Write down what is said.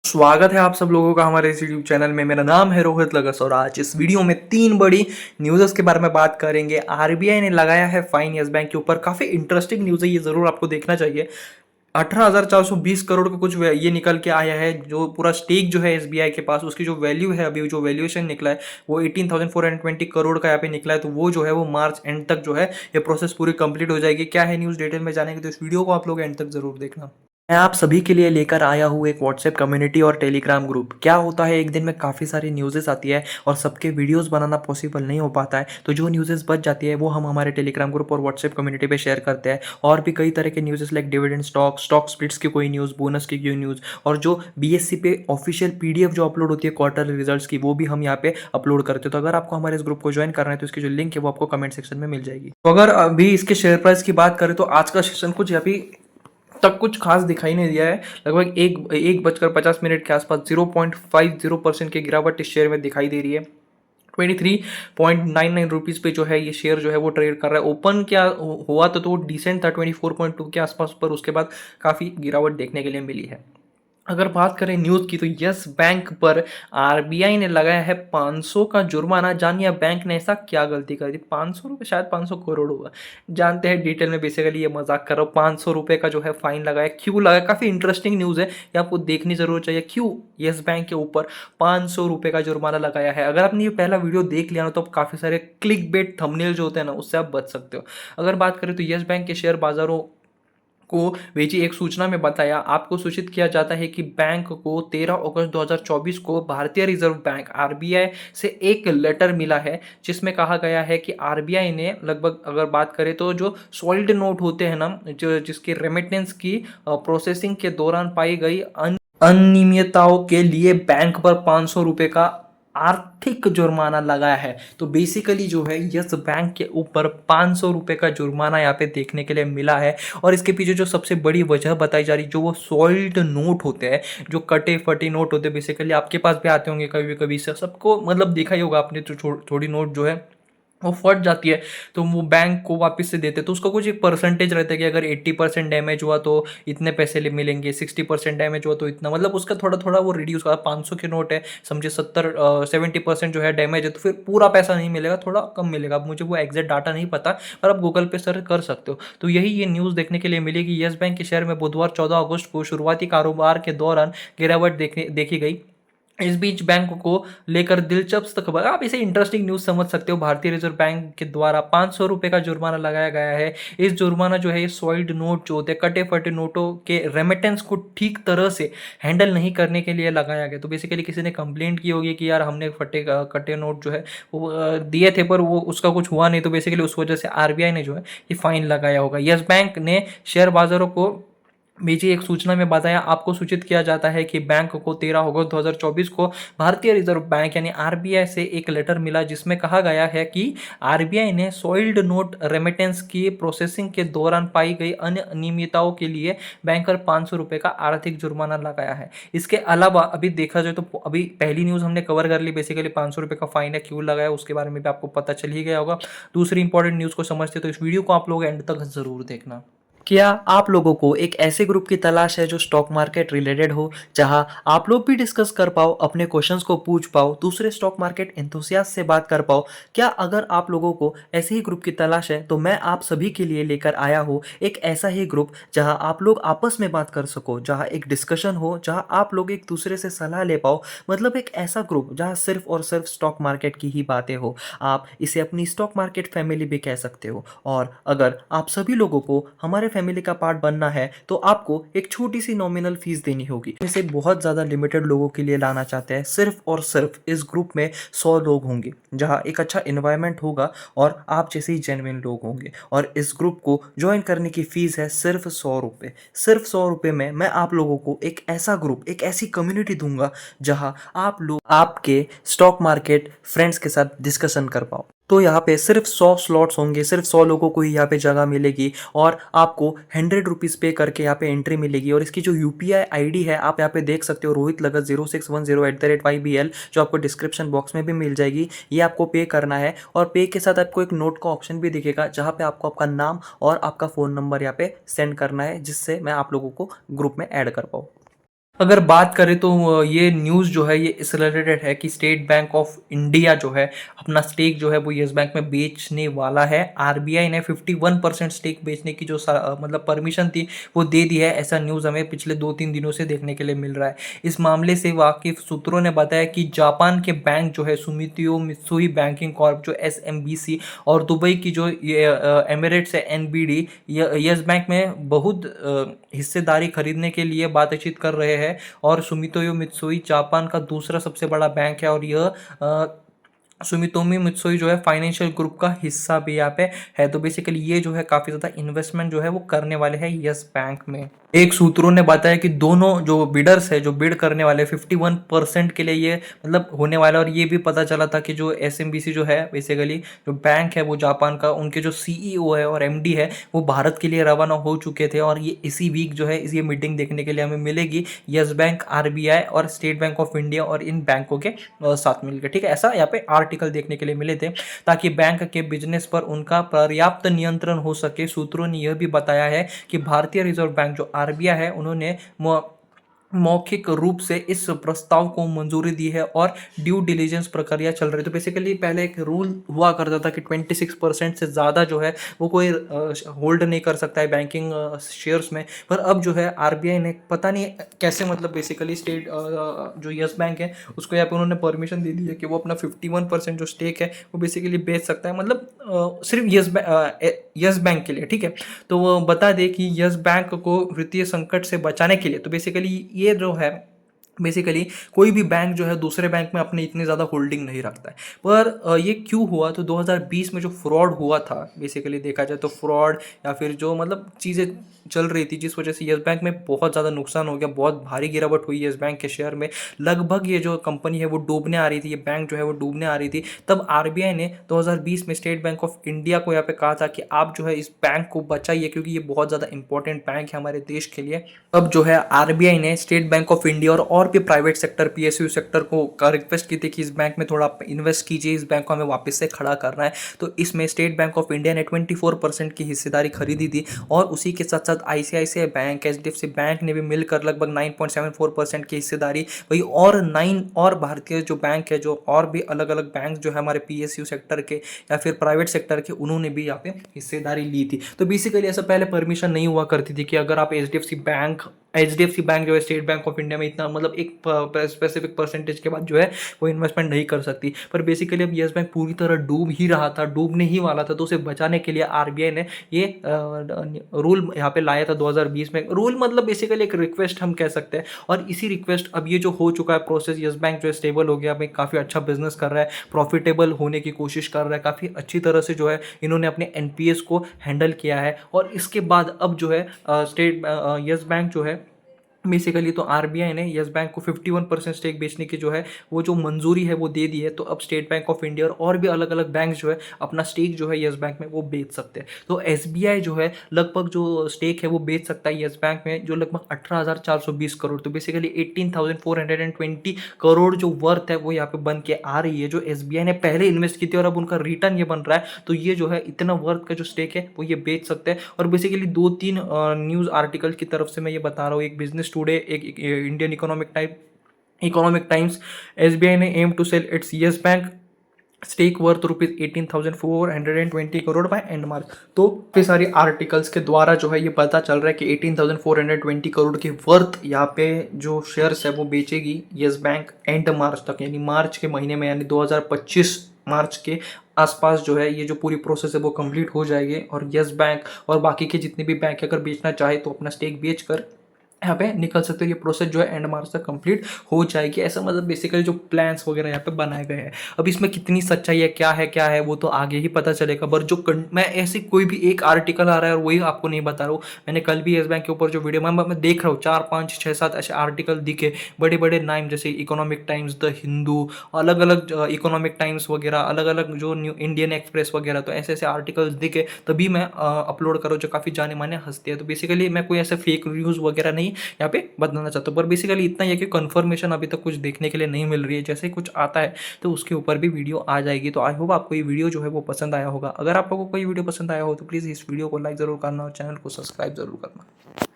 स्वागत है आप सब लोगों का हमारे इस यूट्यूब चैनल में। मेरा नाम है रोहित लगस और आज इस वीडियो में तीन बड़ी न्यूज़ के बारे में बात करेंगे। आरबीआई ने लगाया है फाइन यस बैंक के ऊपर। काफ़ी इंटरेस्टिंग न्यूज़ है, ये ज़रूर आपको देखना चाहिए। 18,420 करोड़ का कुछ ये निकल के आया है। जो पूरा स्टेक जो है एसबीआई के पास, उसकी जो वैल्यू है, अभी जो वैल्यूएशन निकला है वो 18,420 करोड़ का यहाँ पे निकला है। तो वो जो है वो मार्च एंड तक जो है ये प्रोसेस पूरी कंप्लीट हो जाएगी। क्या है न्यूज़ डिटेल में जानेंगे तो इस वीडियो को आप लोग एंड तक जरूर देखना। मैं आप सभी के लिए लेकर आया हूँ एक व्हाट्सएप कम्युनिटी और टेलीग्राम ग्रुप। क्या होता है, एक दिन में काफ़ी सारी न्यूज़ेस आती है और सबके वीडियोस बनाना पॉसिबल नहीं हो पाता है, तो जो न्यूज़ेस बच जाती है वो हम हमारे टेलीग्राम ग्रुप और व्हाट्सएप कम्युनिटी पे शेयर करते हैं। और भी कई तरह के न्यूज़ेस लाइक डिविडेंड स्टॉक स्प्लिट्स की कोई न्यूज़, बोनस की कोई न्यूज़, और जो बीएससी पे ऑफिशियल पीडीएफ जो अपलोड होती है क्वार्टरली रिजल्ट्स की, वो भी हम यहाँ पे अपलोड करते हैं। तो अगर आपको हमारे इस ग्रुप को ज्वाइन करना है तो इसकी जो लिंक है वो आपको कमेंट सेक्शन में मिल जाएगी। तो अगर अभी इसके शेयर प्राइस की बात करें तो आज का सेशन कुछ अभी तक कुछ खास दिखाई नहीं दिया है। लगभग एक बजकर 50 मिनट के आसपास 0.50% की गिरावट इस शेयर में दिखाई दे रही है। 23.99 रुपीज़ पे जो है ये शेयर जो है वो ट्रेड कर रहा है। ओपन क्या हुआ तो डिसेंट था 24.2 के आसपास, पर उसके बाद काफ़ी गिरावट देखने के लिए मिली है। अगर बात करें न्यूज़ की तो यस बैंक पर आरबीआई ने लगाया है 500 का जुर्माना। जानिए बैंक ने ऐसा क्या गलती कर दी। 500 रुपये, शायद 500 करोड़ होगा, जानते हैं डिटेल में। बेसिकली ये मजाक कर रहा हूँ। 500 रुपये का जो है फाइन लगाया। क्यों लगाया, काफ़ी इंटरेस्टिंग न्यूज़ है, ये आपको देखनी जरूर चाहिए। क्यों यस बैंक के ऊपर 500 रुपये का जुर्माना लगाया है। अगर आपने ये पहला वीडियो देख लिया ना तो आप काफ़ी सारे क्लिक बेट थंबनेल जो होते हैं ना उससे आप बच सकते हो। अगर बात करें तो यस बैंक के शेयर बाजारों को भेजी एक सूचना में बताया, आपको सूचित किया जाता है कि बैंक को 13 अगस्त 2024 को भारतीय रिजर्व बैंक आरबीआई से एक लेटर मिला है जिसमें कहा गया है कि आरबीआई ने लगभग, अगर बात करें तो जो सॉल्ड नोट होते हैं ना, जो जिसकी रेमिटेंस की प्रोसेसिंग के दौरान पाई गई अनियमितताओं के लिए बैंक पर 500 रुपये का आर्थिक जुर्माना लगाया है। तो बेसिकली जो है यस बैंक के ऊपर 500 रुपये का जुर्माना यहाँ पे देखने के लिए मिला है। और इसके पीछे जो सबसे बड़ी वजह बताई जा रही, जो वो सॉल्ड नोट होते हैं, जो कटे फटे नोट होते हैं, बेसिकली आपके पास भी आते होंगे कभी कभी से, सबको मतलब देखा ही होगा आपने, जो थोड़ी नोट जो है वो फट जाती है तो वो बैंक को वापस से देते, तो उसका कुछ एक परसेंटेज रहता है कि अगर 80% डैमेज हुआ तो इतने पैसे मिलेंगे, 60% डैमेज हुआ तो इतना, मतलब उसका थोड़ा थोड़ा वो रिड्यूस हुआ। 500 के नोट है, समझे 70% जो है डैमेज है, तो फिर पूरा पैसा नहीं मिलेगा, थोड़ा कम मिलेगा। अब मुझे वो एग्जैक्ट डाटा नहीं पता, पर आप गूगल पे सर्च कर सकते हो। तो यही ये न्यूज़ देखने के लिए मिलेगी। यस बैंक के शेयर में बुधवार 14 अगस्त को शुरुआती कारोबार के दौरान गिरावट देखी गई। इस बीच बैंक को लेकर दिलचस्प खबर, आप इसे इंटरेस्टिंग न्यूज़ समझ सकते हो। भारतीय रिजर्व बैंक के द्वारा 500 रुपये का जुर्माना लगाया गया है। इस जुर्माना जो है सॉइल्ड नोट जो होते हैं, कटे फटे नोटों के रेमिटेंस को ठीक तरह से हैंडल नहीं करने के लिए लगाया गया। तो बेसिकली किसी ने कंप्लेंट की होगी कि यार हमने कटे नोट जो है वो दिए थे पर वो उसका कुछ हुआ नहीं, तो बेसिकली उस वजह से आरबीआई ने जो है ये फाइन लगाया होगा। यस बैंक ने शेयर बाजारों को भेजी एक सूचना में बताया, आपको सूचित किया जाता है कि बैंक को 13 अगस्त 2024 को भारतीय रिजर्व बैंक यानी आरबीआई से एक लेटर मिला जिसमें कहा गया है कि आरबीआई ने सॉइल्ड नोट रेमिटेंस की प्रोसेसिंग के दौरान पाई गई अनियमितताओं के लिए बैंक पर 500 रुपये का आर्थिक जुर्माना लगाया है। इसके अलावा अभी देखा जाए तो अभी पहली न्यूज़ हमने कवर कर ली, बेसिकली 500 रुपये का फाइन है, क्यों लगाया उसके बारे में भी आपको पता चल ही गया होगा। दूसरी इंपॉर्टेंट न्यूज़ को समझते तो इस वीडियो को आप लोग एंड तक जरूर देखना। क्या आप लोगों को एक ऐसे ग्रुप की तलाश है जो स्टॉक मार्केट रिलेटेड हो, जहां आप लोग भी डिस्कस कर पाओ, अपने क्वेश्चंस को पूछ पाओ, दूसरे स्टॉक मार्केट एंथुसियास्ट से बात कर पाओ? क्या अगर आप लोगों को ऐसे ही ग्रुप की तलाश है तो मैं आप सभी के लिए लेकर आया हूँ एक ऐसा ही ग्रुप जहां आप लोग आपस में बात कर सको, जहां एक डिस्कशन हो, जहां आप लोग एक दूसरे से सलाह ले पाओ। मतलब एक ऐसा ग्रुप जहां सिर्फ और सिर्फ स्टॉक मार्केट की ही बातें हो। आप इसे अपनी स्टॉक मार्केट फैमिली भी कह सकते हो। और अगर आप सभी लोगों को हमारे फैमिली का पार्ट बनना है तो आपको एक छोटी सी नॉमिनल फीस देनी होगी। इसे बहुत ज़्यादा लिमिटेड लोगों के लिए लाना चाहते हैं। सिर्फ और सिर्फ इस ग्रुप में 100 लोग होंगे, जहां एक अच्छा इन्वायरमेंट होगा और आप जैसे ही जेन्युइन लोग होंगे। और इस ग्रुप को ज्वाइन करने की फीस है सिर्फ 100 रुपये। सिर्फ 100 रुपये में मैं आप लोगों को एक ऐसा ग्रुप, एक ऐसी कम्युनिटी दूंगा जहां आप लोग आपके स्टॉक मार्केट फ्रेंड्स के साथ डिस्कशन कर पाओ। तो यहाँ पे सिर्फ 100 स्लॉट्स होंगे, सिर्फ 100 लोगों को ही यहाँ पे जगह मिलेगी और आपको 100 रुपीज़ पे करके यहाँ पे एंट्री मिलेगी। और इसकी जो यूपीआई आईडी है आप यहाँ पे देख सकते हो, रोहित लगत 0610@YBL, जो आपको डिस्क्रिप्शन बॉक्स में भी मिल जाएगी। ये आपको पे करना है और पे के साथ आपको एक नोट का ऑप्शन भी दिखेगा जहाँ पे आपको आपका नाम और आपका फ़ोन नंबर यहाँ पे सेंड करना है, जिससे मैं आप लोगों को ग्रुप में ऐड कर पाऊँ। अगर बात करें तो ये न्यूज़ जो है ये इस रिलेटेड है कि स्टेट बैंक ऑफ इंडिया जो है अपना स्टेक जो है वो यस बैंक में बेचने वाला है। आरबीआई ने 51% स्टेक बेचने की जो मतलब परमिशन थी वो दे दी है। ऐसा न्यूज़ हमें पिछले 2-3 दिनों से देखने के लिए मिल रहा है। इस मामले से वाकिफ सूत्रों ने बताया कि जापान के बैंक जो है सुमितोयो मित्सुई बैंकिंग कॉर्प जो एसएमबीसी और दुबई की जो ये एमिरेट्स है एनबीडी यस बैंक में बहुत हिस्सेदारी खरीदने के लिए बातचीत कर रहे हैं। और सुमितोयो मित्सुई जापान का दूसरा सबसे बड़ा बैंक है और यह सुमितोमी मित्सुई जो है फाइनेंशियल ग्रुप का हिस्सा भी यहाँ पे है। तो बेसिकली ये जो है काफ़ी ज़्यादा इन्वेस्टमेंट जो है वो करने वाले हैं यस बैंक में। एक सूत्रों ने बताया कि दोनों जो बिडर्स है जो बिड करने वाले 51% के लिए ये मतलब होने वाला है। और ये भी पता चला था कि जो एसएमबीसी जो है बेसिकली जो बैंक है वो जापान का, उनके जो सीईओ है और एमडी है वो भारत के लिए रवाना हो चुके थे। और ये इसी वीक जो है ये मीटिंग देखने के लिए हमें मिलेगी यस बैंक, आरबीआई और स्टेट बैंक ऑफ इंडिया और इन बैंकों के साथ मिलकर। ठीक है, ऐसा यहाँ पे आर्टिकल देखने के लिए मिले थे ताकि बैंक के बिजनेस पर उनका पर्याप्त नियंत्रण हो सके। सूत्रों ने यह भी बताया है कि भारतीय रिजर्व बैंक जो आरबीआई है उन्होंने मौखिक रूप से इस प्रस्ताव को मंजूरी दी है और ड्यू डिलीजेंस प्रक्रिया चल रही है। तो बेसिकली पहले एक रूल हुआ करता था कि 26% से ज़्यादा जो है वो कोई होल्ड नहीं कर सकता है बैंकिंग शेयर्स में। पर अब जो है आरबीआई ने पता नहीं कैसे मतलब बेसिकली स्टेट जो यस बैंक है उसको यहाँ पे उन्होंने परमिशन दे दी है कि वो अपना 51% जो स्टेक है वो बेसिकली बेच सकता है, मतलब सिर्फ यस बैंक के लिए। ठीक है, तो वो बता दे कि यस बैंक को वित्तीय संकट से बचाने के लिए तो बेसिकली ये जो है बेसिकली कोई भी बैंक जो है दूसरे बैंक में अपने इतनी ज़्यादा होल्डिंग नहीं रखता है। पर ये क्यों हुआ, तो 2020 में जो फ्रॉड हुआ था बेसिकली देखा जाए तो फ्रॉड या फिर जो मतलब चीज़ें चल रही थी जिस वजह से यस बैंक में बहुत ज़्यादा नुकसान हो गया, बहुत भारी गिरावट हुई यस बैंक के शेयर में। लगभग ये जो कंपनी है वो डूबने आ रही थी, ये बैंक जो है वो डूबने आ रही थी। तब आरबीआई ने 2020 में स्टेट बैंक ऑफ इंडिया को यहाँ पे कहा था कि आप जो है इस बैंक को बचाइए क्योंकि ये बहुत ज़्यादा इंपॉर्टेंट बैंक है हमारे देश के लिए। अब जो है आरबीआई ने स्टेट बैंक ऑफ इंडिया और भी प्राइवेट सेक्टर पीएसयू सेक्टर को रिक्वेस्ट की थी कि इस बैंक में थोड़ा इन्वेस्ट कीजिए, इस बैंक को हमें वापस से खड़ा करना है। तो इसमें स्टेट बैंक ऑफ इंडिया ने 24% की हिस्सेदारी खरीदी थी और उसी के साथ साथ आईसीआईसीआई बैंक, एचडीएफसी बैंक ने भी मिलकर लगभग 9.74% की हिस्सेदारी, वही और 9 और भारतीय जो बैंक है जो और भी अलग अलग बैंक जो है हमारे पीएसयू सेक्टर के या फिर प्राइवेट सेक्टर के उन्होंने भी यहाँ पे हिस्सेदारी ली थी। तो बेसिकली ऐसा पहले परमिशन नहीं हुआ करती थी कि अगर आप एचडीएफसी बैंक जो है स्टेट बैंक ऑफ इंडिया में इतना मतलब एक स्पेसिफिक परसेंटेज के बाद जो है वो इन्वेस्टमेंट नहीं कर सकती। पर बेसिकली अब यस बैंक पूरी तरह डूब ही रहा था, डूबने ही वाला था। तो उसे बचाने के लिए आरबीआई ने ये रूल यहाँ पे लाया था 2020 में। रूल मतलब बेसिकली एक रिक्वेस्ट हम कह सकते हैं। और इसी रिक्वेस्ट अब ये जो हो चुका है प्रोसेस, यस बैंक जो है स्टेबल हो गया, अब काफ़ी अच्छा बिजनेस कर रहा है, प्रॉफिटेबल होने की कोशिश कर रहा है, काफ़ी अच्छी तरह से जो है इन्होंने अपने एनपीएस को हैंडल किया है। और इसके बाद अब जो है स्टेट यस बैंक जो है बेसिकली तो आरबीआई ने यस बैंक को 51% स्टेक बेचने की जो है वो जो मंजूरी है वो दे दी है। तो अब स्टेट बैंक ऑफ इंडिया और भी अलग अलग बैंक जो है अपना स्टेक जो है यस बैंक में वो बेच सकते हैं। तो एसबीआई जो है लगभग जो स्टेक है वो बेच सकता है यस बैंक में जो लगभग 18,420 करोड़, तो बेसिकली 18,420 करोड़ जो वर्थ है वो यहाँ पे बन के आ रही है जो एसबीआई ने पहले इन्वेस्ट की थी और अब उनका रिटर्न ये बन रहा है। तो ये जो है इतना वर्थ का जो स्टेक है वो ये बेच सकते हैं। और बेसिकली 2-3 न्यूज़ आर्टिकल की तरफ से मैं ये बता रहा हूँ, एक बिजनेस टुडे, एक इंडियन इकोनॉमिक टाइम्स। एसबीआई ने aim to sell its Yes Bank stake worth rupees 18,420 crore by end March. तो काफी सारी आर्टिकल्स के द्वारा जो है ये पता चल रहा है कि 18,420 करोड़ की वर्थ यहाँ पे जो शेयर्स है वो बेचेगी यस बैंक एंड मार्च तक, यानी मार्च के महीने में, यानी 2025 मार्च के आसपास जो है ये जो पूरी प्रोसेस है वो कंप्लीट हो जाएगी। और यस बैंक और बाकी के जितने भी बैंक अगर बेचना चाहे तो अपना स्टेक बेच कर यहाँ पे निकल सकते हो। ये प्रोसेस जो है एंड मार्च तक कंप्लीट हो जाएगी। ऐसा मतलब बेसिकली जो प्लान्स वगैरह यहाँ पे बनाए गए हैं। अब इसमें कितनी सच्चाई है क्या है वो तो आगे ही पता चलेगा। पर जो मैं ऐसे कोई भी एक आर्टिकल आ रहा है और वही आपको नहीं बता रहा हूँ। मैंने कल भी यस बैंक के ऊपर जो वीडियो मैं देख रहा हूँ 4, 5, 6, 7 ऐसे आर्टिकल दिखे, बड़े बड़े नाम जैसे इकोनॉमिक टाइम्स, द हिंदू, अलग अलग इकोनॉमिक टाइम्स वगैरह, अलग अलग जो न्यू इंडियन एक्सप्रेस वगैरह। तो ऐसे ऐसे आर्टिकल्स दिखे तभी मैं अपलोड करूँ जो काफ़ी जाने माने हस्ती है। तो बेसिकली मैं कोई ऐसे फेक न्यूज़ वगैरह नहीं यहाँ पे बताना चाहता हूँ। पर बेसिकली इतना ही है कि कंफर्मेशन अभी तक कुछ देखने के लिए नहीं मिल रही है। जैसे कुछ आता है तो उसके ऊपर भी वीडियो आ जाएगी। तो आई होप आपको ये वीडियो जो है वो पसंद आया होगा। अगर आप लोगों को कोई वीडियो पसंद आया हो तो प्लीज़ इस वीडियो को लाइक ज़रूर करना और चैनल को सब्सक्राइब ज़रूर करना।